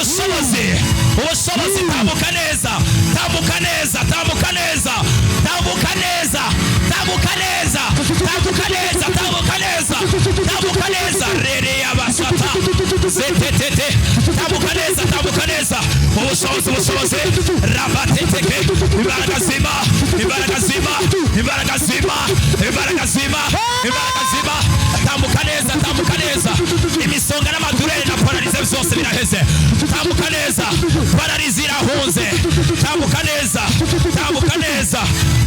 ubushobozi ubushobozi tambuka neza tambuka neza tambuka neza tambuka neza tambuka neza tambuka neza tambuka neza tambuka neza rere abasata zetete tambuka neza ubushobozi ubushobozi rabateteke imbaraga zima imbaraga zima imbaraga zima imbaraga zima imbaraga zima tambuka neza imisonga n'amadurere na paralize byose biraheze tambuka neza paralize irahunze tambuka neza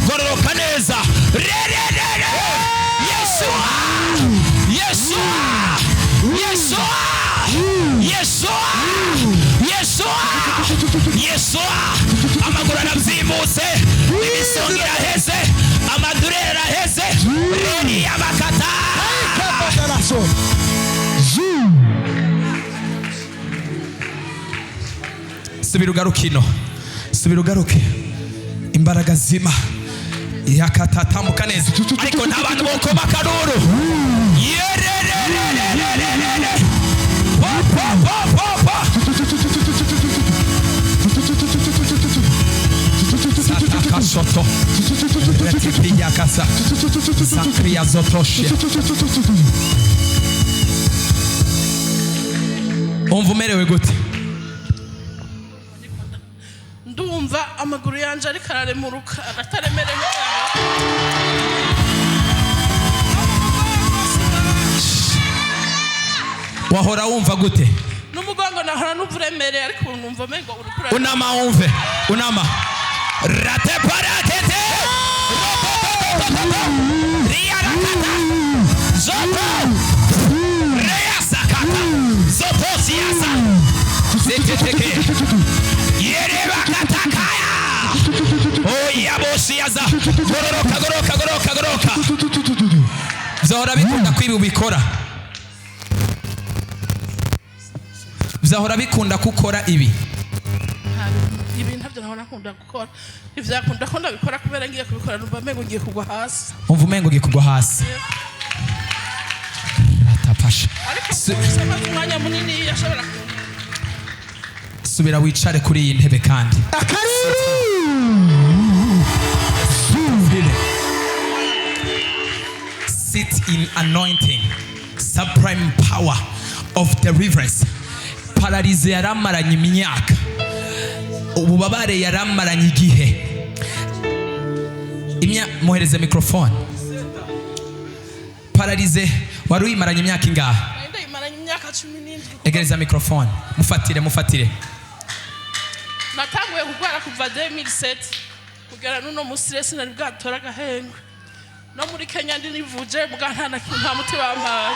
gororoka neza rere Yeshua Yeshua Yeshua Yeshua Yeshua Yeshua amaguru arabyimutse imisonga iraheze amadurere araheze rere y'abakata subira ugaruke imbaraga zima yakata tambuka neza ariko nta bantu bokoma karuru Soto Retikriya kasa Sakriya zotoshye umva umerewe gute ndumva amaguru yanje ariko araremuruka ataremerewe wahora wumva gute n'umugongo nahora n'uburemere ariko numva mengo urukura unama wumve unama rate paratete riarakata zoto reasakata zoto siasa zeteteke yerebakatakaya oya bosiaza goroka zahora bikunda kwibi ubikora zahora bikunda kukora ibi ntabyo nahora nkunda gukora ivyakunda ko ndabikora kubera ngiye kubikora numva mengo ngiye kugwa hasi umva umengo ngiye kugwa hasi atapasha sema umwanya munini yashobora subira wicare kuri iyi ntebe kandi sit in anointing supreme power of deliverance paralize yaramaranye imyaka ububabare yaramaranye igihe muhereze microphone paralize wari uyimaranye imyaka ingahe ndayimaranye imyaka 17 egereza microphone mufatire natanguye kugwara kuva 2007 kugera nuno musire sinari bwatora gahengwe no muri Kenya ndi nivuje muganta nta muti bampaye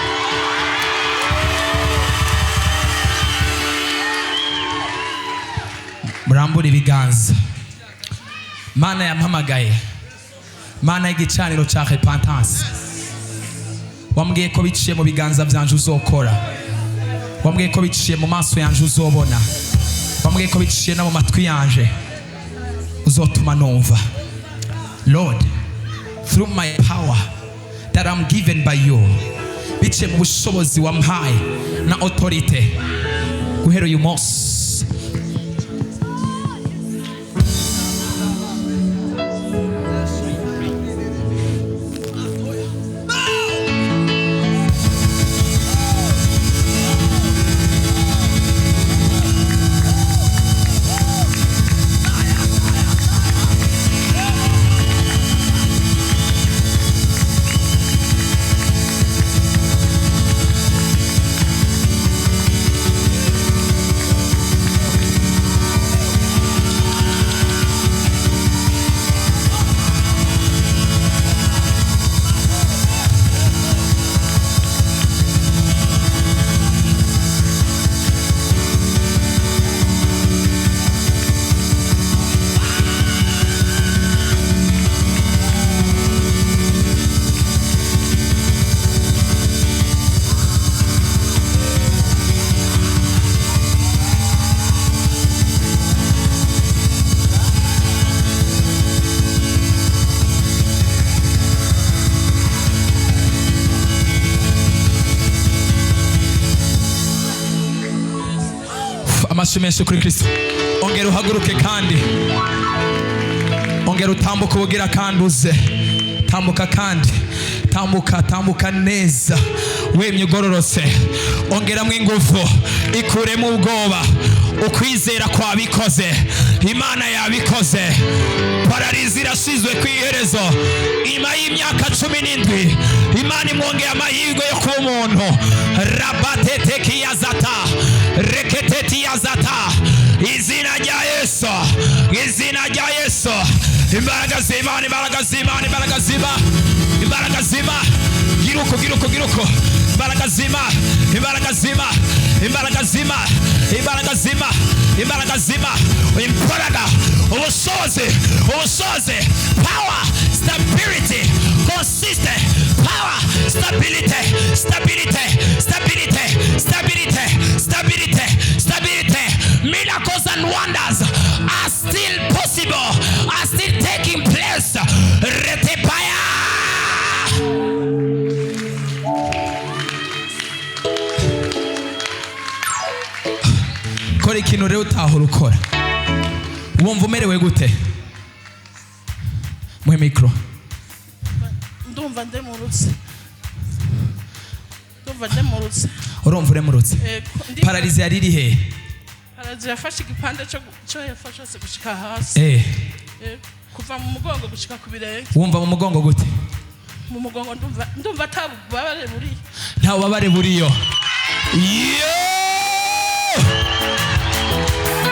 murambura ibiganza mana yampamagaye mana y'igicaniro cya repentance wambwiye ko biciye mu biganza byanje uzokora wambwiye ko biciye mu maso yanje uzobona wambwiye ko biciye no mu matwi yanje uzotuma numva Lord through my power that I'm given by you biciye mu bushobozi wampaye na authority guhera uyu munsi amashyi menshi kuri Kristo. Ongera uhaguruke kandi ongera utambuka ubugira kandi uze. Tambuka kandi tambuka neza wemye ugororotse. Ongeramo ingufu, ikuremo ubwoba. Ukwizera kwabikoze, Imana yabikoze. Pararizi irashizwe ku iherezo. Nyuma y'imyaka 17 Imana imwongeye amahirwe yo kuba umuntu. Rabatete yazata reketeti yazata. Izina rya Yesu, izina rya Yesu. Imbaraga z'Imana, imbaraga z'Imana, imbaraga z'Imana, imbaraga z'Imana. Giruko imbaraga z'Imana, imbaraga z'Imana, imbaraga z'Imana, imbaraga z'Imana, imbaraga z'Imana. Imbaraga, ubushobozi, power, stability, consistent, power, stability. Miracles and wonders are still possible, are still taking place. Retepaya. Kora ikintu rero utahora ukora. Wumva umerewe gute? Muhe mikro. Ndumva ndemurutse. Urumva uremurutse? Pararize yari iri he? Pararize yafashe igipande cyo yafashe gushika hasi. Kuva mu mugongo gushika ku birenge. Wumva mu mugongo gute? Mu mugongo ndumva atabubabare buriyo. Nta bubabare buriyo.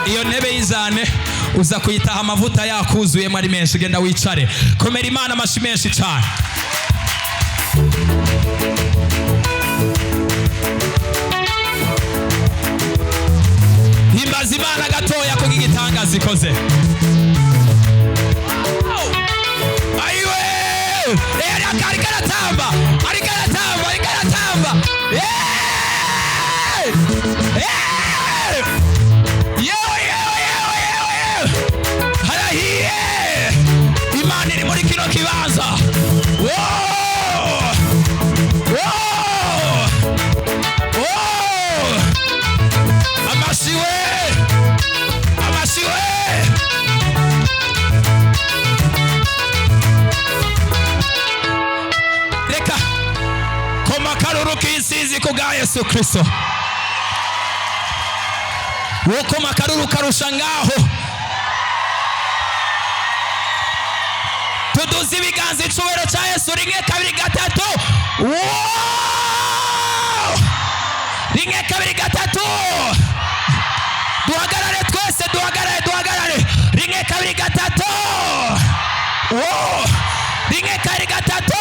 Iyo ntebe y'izane uza kuyitaha amavuta yakuzuye mari menshi. Genda wicare. Komera Imana amashyi menshi cyane. Himbaza Imana gatoya ko igitangaza ikoze. Ayiwe! Arikaratamba! Harahiye! Imana iri muri kino kibanza. Amasiwe! Reka koma karuru k'isizi ku bwa Yesu Kristo. Wokoma karuru karusha ngaho. Tuduze ibiganza icubero cya Yesu. Rimwe kabiri gatatu. Rimwe kabiri gatatu. Duhagarare twese, duhagarare. Rimwe kabiri gatatu. Rimwe kabiri gatatu.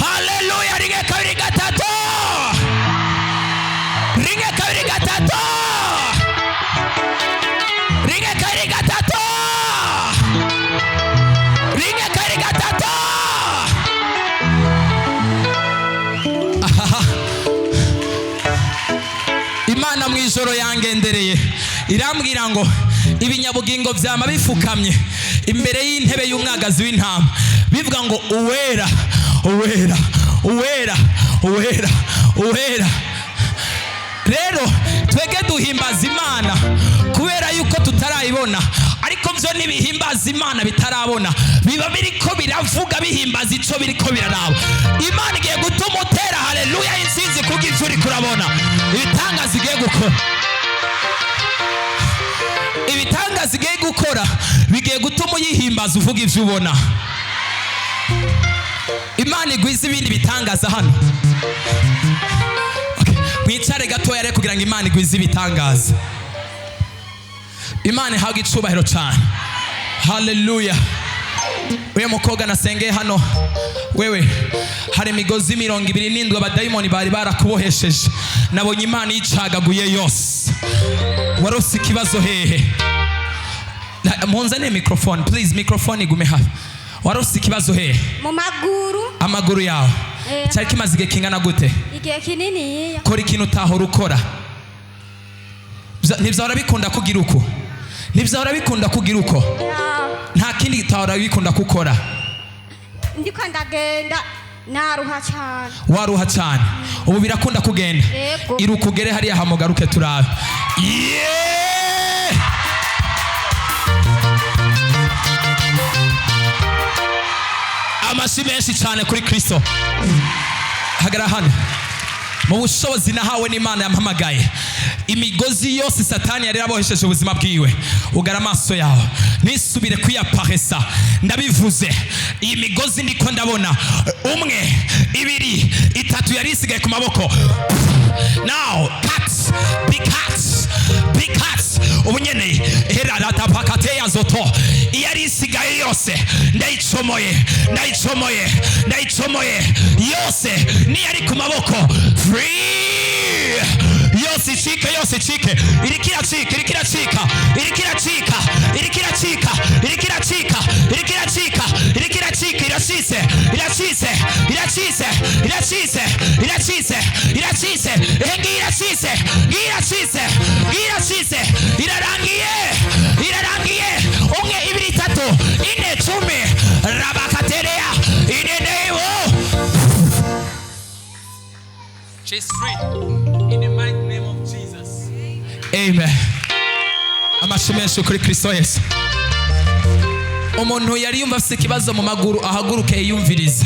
Haleluya. Rimwe kabiri gatatu. Rimwe kabiri gatatu. Rimwe kabiri gatatu. Rimwe kabiri gatatu. Imana mu ijoro yangendereye irambwira ngo ibinyabugingo byama bifukamye imbere y'intebe y'umwagazi w'intama bivuga ngo uwera, uwera, uwera, uwera, uwera. Rero twege duhimbaza Imana kubera yuko tutarayibona, ariko byo nibihimbaza Imana bitarabona biba biriko biravuga bihimbaza ico biriko biraraba. Imana igiye gutuma utera haleluya insinzi kugira uri kurabona ibitangaza igiye gukora. Ibitangaza igiye gukora bigiye gutuma uyihimbaza uvuga ivyo ubona. Imana igwiza ibindi bitangaza hano. Mwicare gatoya rero kugira ngo Imana igwize ibitangaza. Imana ihabwe icubahiro cyane. Haleluya. Uyu mukobwa nasengeye hano, wewe hari imigozi 27 abadayimoni bari barakubohesheje. Nabonye Imana yicagaguye yose. Warose ikibazo hehe? Munzane microphone please, microphone igume hafi. Warose ikibazo hehe? Mu maguru. Amaguru yawe. Cyari kimaze igihe kingana gute? Igihe kinini. Kora ikintu utahora ukora. Ntibyahora bikunda kugira uko. Ntibyahora bikunda kugira uko. Nta kindi utahora bikunda gukora. Ndiko ndagenda naruha cyane. Waruha cyane. ubu birakunda kugenda. Iruka ugere hariya hamugaruke turabe. Amashyi menshi cyane kuri Kristo. Hagara hano mu bushobozi nahawe n'Imana yampamagaye, imigozi yose satani yari yarabohesheje ubuzima bwiwe, ugara amaso yawe nisubire kwiyaparesa. Ndabivuze, iyi migozi ndiko ndabona 1 2 3 yari isigaye ku maboko. Now cuts, big cuts, big cuts. Ubunyene herarata pakate yazoto yari isigaye yose ndayicomoye, ndayicomoye, ndayicomoye yose ni yari ku maboko. Free yose icike, yose icike, irikira cika, irikira cika, irikira cika, irikira cika, irikira cika, irikira cika, irikira cika, iracise, iracise, iracise, iracise, iracise, iracise, iracise, iracise, iracise, irarangiye, irarangiye. 1 2 3 4 10 rabakaterea inenewo. She's free in the mighty name of Jesus. Amen. Amashimesho kuri Kristo Yesu. Umuntu yari yumva afite ikibazo mu maguru ahaguruke yumviriza,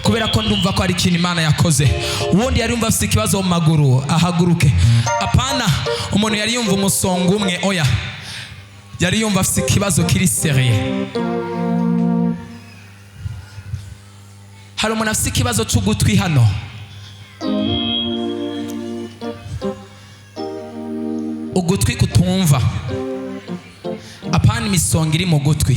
kubera ko ndumva ko ari ikintu Imana yakoze. Uwundi yari yumva afite ikibazo mu maguru ahaguruke. Apana umuntu yari yumva umusongo umwe, oya, yari yumva afite ikibazo kiri serieux. Hari umuntu afite ikibazo cy'ugutwi hano. Ugutwi kutumva, apana imisonga iri mu gutwi.